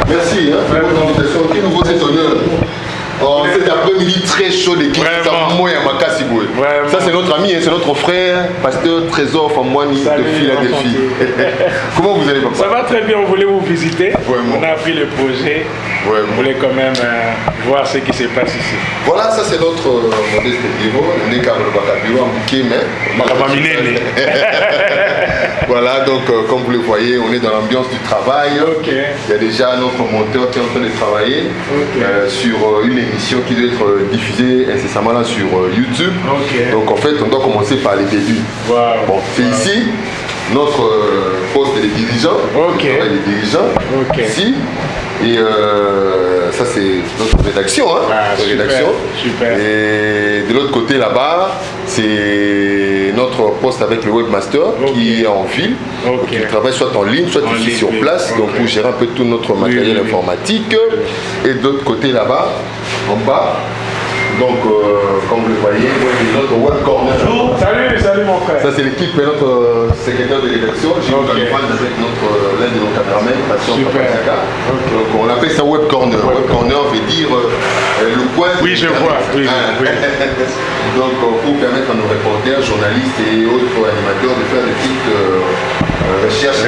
Merci pour votre invitation. Quel nouveau cet honneur. Cet après-midi très chaud d'équipe. Ça c'est notre ami, c'est notre frère, pasteur Trésor Famouani de Philadelphie. Comment vous allez, papa? Ça va très bien, on voulait vous visiter. On a appris le projet. On voulait quand même voir ce qui se passe ici. Voilà, ça c'est notre modeste niveau. On est comme le Bakabiro en bouquet, mais. Voilà, donc comme vous le voyez, on est dans l'ambiance du travail. Il y a déjà notre monteur qui est en train de travailler sur une émission qui doit être diffusée incessamment là sur YouTube. Donc en fait, on doit commencer par les débuts. Bon, c'est ici notre poste de dirigeant. Les dirigeants. Ici. Et ça c'est notre rédaction, Super. Et de l'autre côté là-bas, c'est notre poste avec le webmaster qui est en ville, qui travaille soit en ligne, soit ici sur place, donc pour gérer un peu tout notre matériel informatique. Et de l'autre côté là-bas, en bas, donc comme vous le voyez, notre web corner. Salut mon frère. Ça c'est l'équipe, notre secrétaire de rédaction, Gilles Califan avec l'un de nos caméramans, Passion Papazaka. Donc on appelle ça web corner. Web corner veut dire le coin. Oui, je vois. Donc pour permettre à nos reporters, journalistes et autres animateurs de faire des petites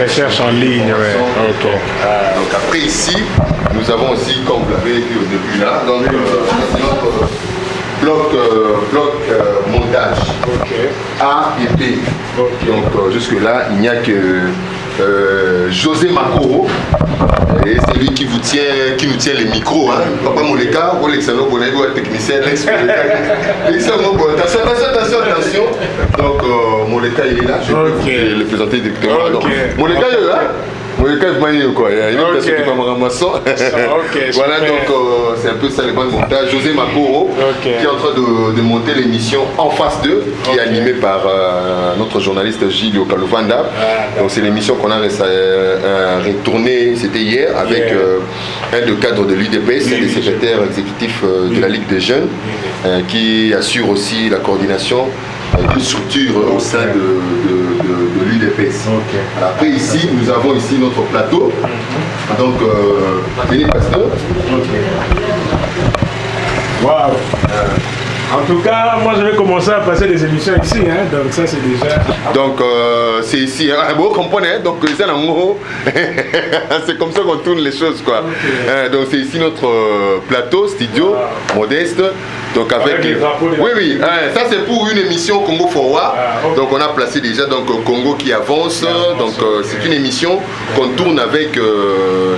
recherches en ligne. Donc après ici, nous avons aussi, comme vous l'avez dit au début là, donc notre bloc montage A et B. Donc jusque là il n'y a que José Makoro, et c'est lui qui nous tient les micros. Papa Moleka, vous l'excellent Bonego, technicien, attention. Donc Moleka il est là, je vais le présenter directement. Moleka il est là. Oui, quand il y a une personne qui va me ramasser. Voilà, donc c'est un peu ça le bon montage. José Makoro qui est en train de monter l'émission En Face 2, qui est animée par notre journaliste Gilles Okalovanda. Donc c'est l'émission qu'on a retournée, c'était hier, avec un des cadres de l'UDPS, un des secrétaires exécutifs de la Ligue des Jeunes, qui assure aussi la coordination d'une structure au sein de l'UDPS. Après ici, nous avons ici notre plateau. Donc, venez pasteur. Waouh. En tout cas, moi je vais commencer à passer des émissions ici, donc ça c'est déjà... Donc c'est ici, vous comprenez, donc c'est comme ça qu'on tourne les choses quoi. Donc c'est ici notre plateau, studio, modeste. Donc avec les drapeaux. Oui, ça c'est pour une émission Congo Forward. Donc on a placé déjà donc Congo qui avance. Donc c'est une émission qu'on tourne avec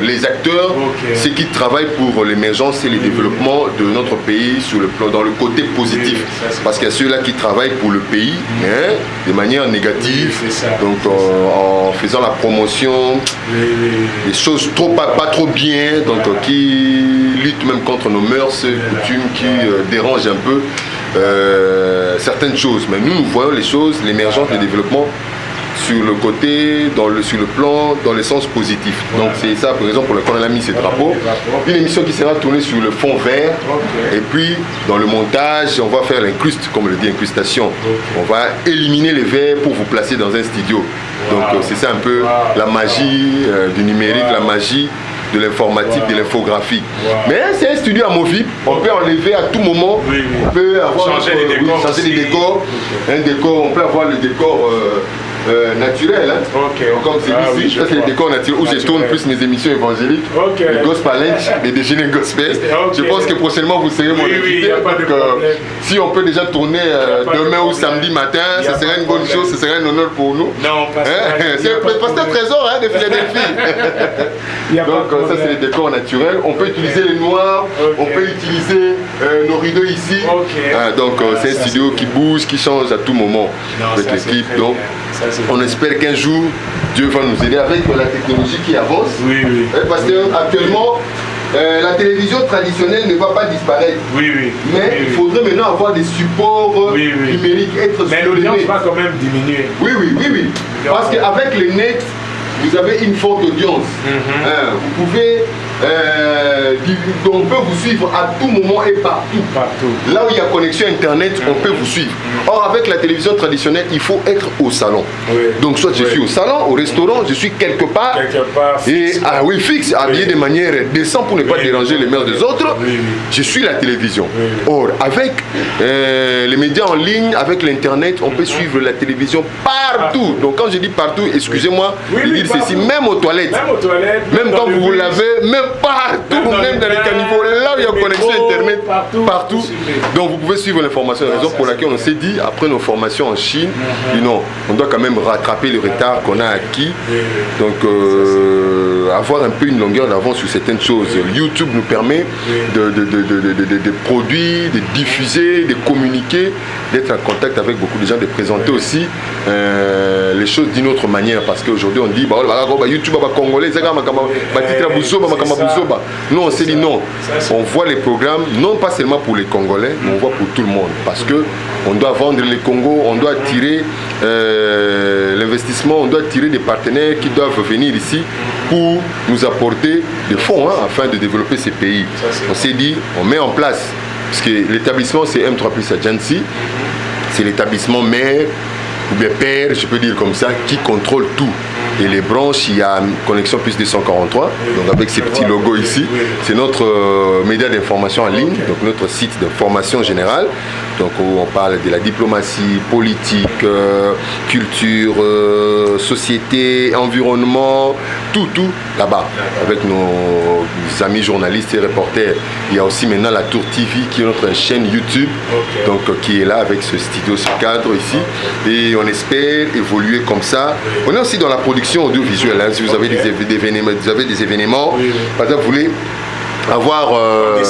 les acteurs, ceux qui travaillent pour l'émergence et le développement de notre pays sur le plan, dans le côté positif. Parce qu'il y a ceux-là qui travaillent pour le pays de manière négative. Donc en faisant la promotion des choses pas trop bien, donc qui luttent même contre nos mœurs, coutumes, qui dérangent un peu certaines choses. Mais nous voyons les choses, l'émergence, le développement sur le côté, sur le plan, dans le sens positif. Donc c'est ça par exemple pour lequel on a mis ces drapeaux. Une émission qui sera tournée sur le fond vert. Et puis dans le montage, on va faire l'incruste, comme on le dit, incrustation. On va éliminer les verts pour vous placer dans un studio. Donc c'est ça un peu la magie du numérique, la magie de l'informatique, de l'infographie. Mais c'est un studio amovible, on peut enlever à tout moment, on peut avoir changer les décors, un décor, on peut avoir le décor naturel, comme c'est ici, ça c'est le décor naturel où je tourne plus mes émissions évangéliques, le gospel lunch, les déjeuners gospel. Je pense que prochainement vous serez mon invité. Si on peut déjà tourner demain ou samedi matin, ce serait une bonne chose, ce serait un honneur pour nous. C'est le pasteur Trésor de Philadelphie. Donc ça c'est les décors naturels. On peut utiliser les noirs, on peut utiliser nos rideaux ici. Donc c'est un studio qui bouge, qui change à tout moment avec l'équipe. Donc on espère qu'un jour Dieu va nous aider avec la technologie qui avance. Parce qu'actuellement la télévision traditionnelle ne va pas disparaître. Mais il faudrait maintenant avoir des supports numériques, mais l'audience va quand même diminuer. Parce qu'avec le net, vous avez une forte audience. Vous pouvez on peut vous suivre à tout moment et partout. Là où il y a connexion Internet, on peut vous suivre. Or, avec la télévision traditionnelle, il faut être au salon. Donc, soit je suis au salon, au restaurant, je suis quelque part et fixe, habillé de manière décente pour ne pas déranger les mères des autres. Je suis la télévision. Or, avec les médias en ligne, avec l'Internet, on peut suivre la télévision partout. Donc, quand je dis partout, excusez-moi de dire ceci, même aux toilettes. Même quand vous vous lavez, même partout, même dans les caniveaux, là où il y a connexion Internet, partout. Donc, vous pouvez suivre l'information. La raison pour laquelle on s'est dit, après nos formations en Chine, non, on doit quand même rattraper le retard qu'on a acquis. Donc, avoir un peu une longueur d'avance sur certaines choses. YouTube nous permet de produire, de diffuser, de communiquer, d'être en contact avec beaucoup de gens, de présenter aussi les choses d'une autre manière. Parce qu'aujourd'hui, on dit, YouTube, Congolais, nous, on s'est dit non. On voit les programmes, non pas seulement pour les Congolais, mais on voit pour tout le monde. Parce que on doit vendre les Congo, on doit attirer l'investissement, on doit attirer des partenaires qui doivent venir ici pour nous apporter des fonds afin de développer ces pays. On s'est dit, on met en place, parce que l'établissement c'est M3+ Agency, c'est l'établissement mère ou bien père, je peux dire comme ça, qui contrôle tout. Et les branches, il y a Connexion Plus 243, donc avec ces petits logos ici. C'est notre média d'information en ligne, donc notre site d'information générale. Donc où on parle de la diplomatie, politique, culture, société, environnement, tout là-bas. Avec nos amis journalistes et reporters. Il y a aussi maintenant la Tour TV qui est notre chaîne YouTube, donc qui est là avec ce studio, ce cadre ici. Et on espère évoluer comme ça. On est aussi dans la production audiovisuelle, si vous avez des événements, par exemple vous voulez avoir des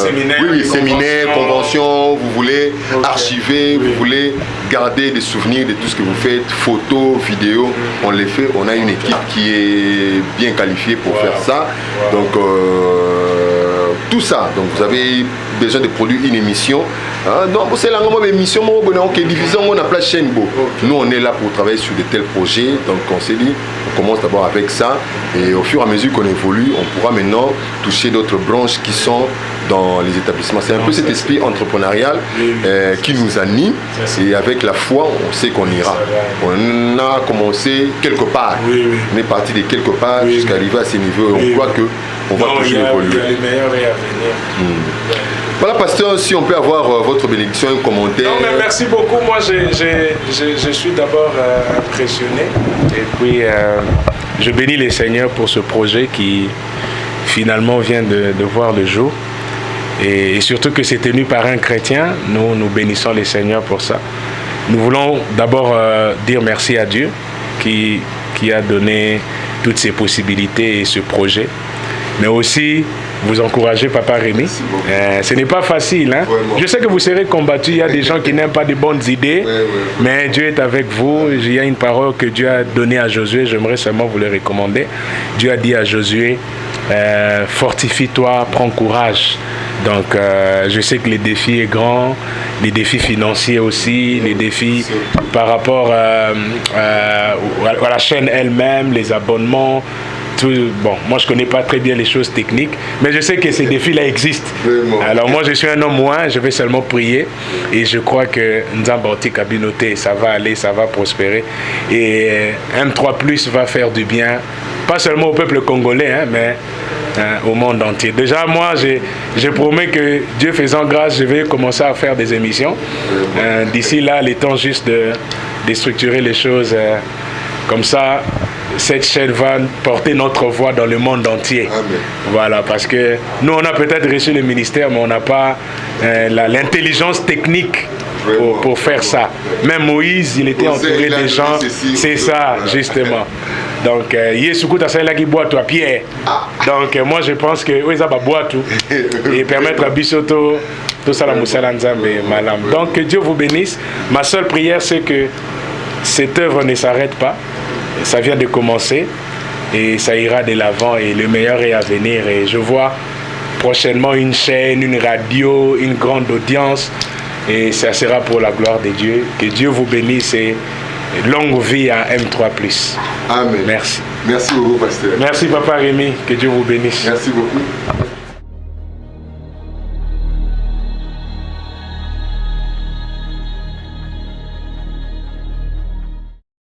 séminaires, conventions, vous voulez archiver, vous voulez garder des souvenirs de tout ce que vous faites, photos, vidéos, on les fait, on a une équipe qui est bien qualifiée pour faire ça. Donc tout ça, donc vous avez besoin de produire une émission. Non, c'est la même émission, qui est divisée en la chaîne. Nous, on est là pour travailler sur de tels projets. Donc, on s'est dit, on commence d'abord avec ça. Et au fur et à mesure qu'on évolue, on pourra maintenant toucher d'autres branches qui sont dans les établissements. C'est un peu cet esprit entrepreneurial qui nous anime. Et avec la foi, on sait qu'on ira. On a commencé quelque part. On est parti de quelque part jusqu'à arriver à ces niveaux. Et on croit qu'on va toujours évoluer. Voilà, pasteur, si on peut avoir votre bénédiction, un commentaire. Non, mais merci beaucoup. Moi, je suis d'abord impressionné. Et puis, je bénis les Seigneurs pour ce projet qui, finalement, vient de voir le jour. Et surtout que c'est tenu par un chrétien. Nous bénissons les Seigneurs pour ça. Nous voulons d'abord dire merci à Dieu qui a donné toutes ces possibilités et ce projet. Mais aussi vous encourager, Papa Rémi. Ce n'est pas facile. Hein? Je sais que vous serez combattu. Il y a des gens qui n'aiment pas de bonnes idées. Mais Dieu est avec vous. Il y a une parole que Dieu a donnée à Josué. J'aimerais seulement vous le recommander. Dieu a dit à Josué, fortifie-toi, prends courage. Donc, je sais que les défis est grand, les défis financiers aussi, les défis par rapport à la chaîne elle-même, les abonnements. Bon, moi je connais pas très bien les choses techniques, mais je sais que ces défis-là existent. Alors moi je suis un homme moins, je vais seulement prier et je crois que Nzamboti Kabinoté, ça va aller, ça va prospérer et M3+ va faire du bien, pas seulement au peuple congolais, hein, mais au monde entier. Déjà moi je promets que Dieu faisant grâce, je vais commencer à faire des émissions. D'ici là, il est temps juste de structurer les choses comme ça. Cette chaîne va porter notre voix dans le monde entier. Amen. Voilà, parce que nous, on a peut-être reçu le ministère, mais on n'a pas l'intelligence technique pour faire ça. Même Moïse, il était entouré des gens. C'est ça, justement. Donc, Yesukuta Saïla qui boit toi, Pierre. Donc, moi, je pense que oui, ça va boire tout. Et permettre à Bissoto, tout ça, la Moussala Nzambe, Malam. Donc, que Dieu vous bénisse. Ma seule prière, c'est que cette œuvre ne s'arrête pas. Ça vient de commencer et ça ira de l'avant et le meilleur est à venir. Et je vois prochainement une chaîne, une radio, une grande audience et ça sera pour la gloire de Dieu. Que Dieu vous bénisse et longue vie à M3+. Amen. Merci. Merci beaucoup, pasteur. Merci, Papa Rémi. Que Dieu vous bénisse. Merci beaucoup.